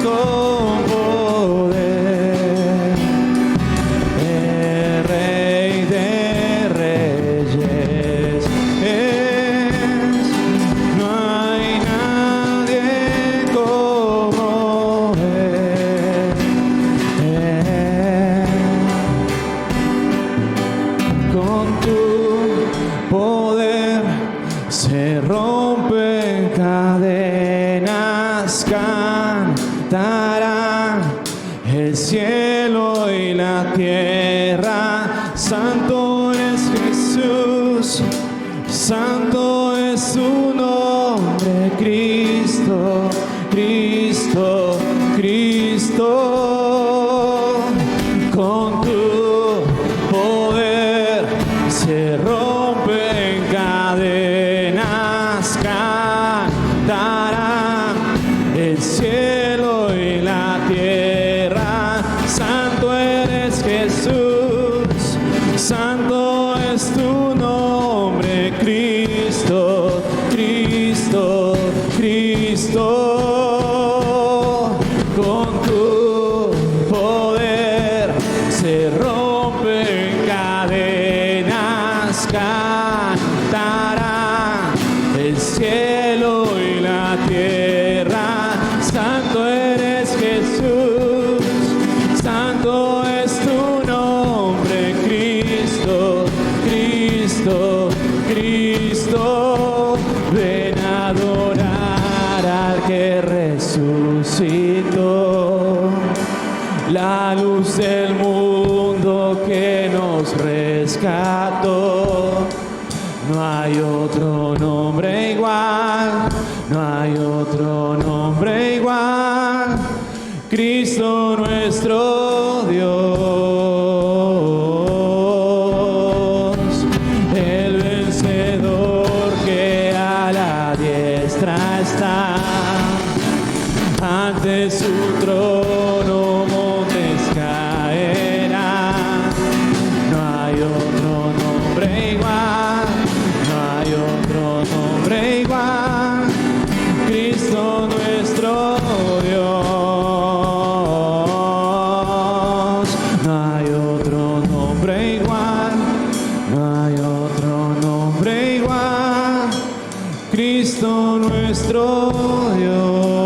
con poder, el Rey de Reyes es. No hay nadie como Él. Con tu poder se rompen cadenas, cantarán el cielo y la tierra. Santo es Jesús, santo es su nombre, Cristo, Cristo. se rompen cadenas, cantarán el cielo y la tierra. Santo eres Jesús, santo es tu nombre, Cristo, Cristo, Cristo. Con tu poder se rompen cadenas, cantarán el cielo y la tierra. Santo eres Jesús, santo es tu nombre, Cristo, Cristo, Cristo. Ven a adorar al que resucitó, la luz del mundo que nos rescató. No hay otro nombre igual, no hay otro nombre igual, Cristo nuestro Dios, el vencedor que a la diestra está. Ante su trono montes caerán. No hay otro nombre igual, no hay otro nombre igual, Cristo nuestro Dios. No hay otro nombre igual, no hay otro nombre igual, Cristo nuestro Dios.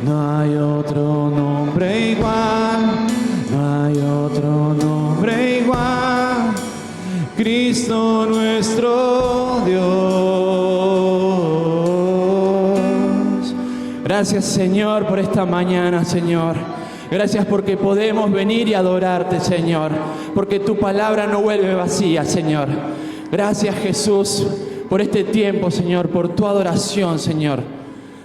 No hay otro nombre igual, no hay otro nombre igual, Cristo nuestro Dios. Gracias, Señor, por esta mañana, Señor. Gracias porque podemos venir y adorarte, Señor, porque tu palabra no vuelve vacía, Señor. Gracias, Jesús, por este tiempo, Señor, por tu adoración, Señor.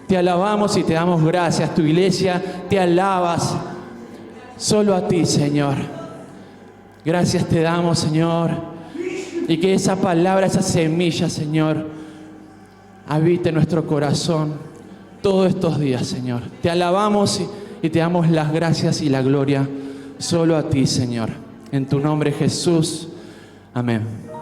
Te alabamos y te damos gracias. Tu iglesia te alabas solo a ti, Señor. Gracias te damos, Señor. Y que esa palabra, esa semilla, Señor, habite en nuestro corazón todos estos días, Señor. Te alabamos y te damos las gracias y la gloria solo a ti, Señor. En tu nombre, Jesús. Amén.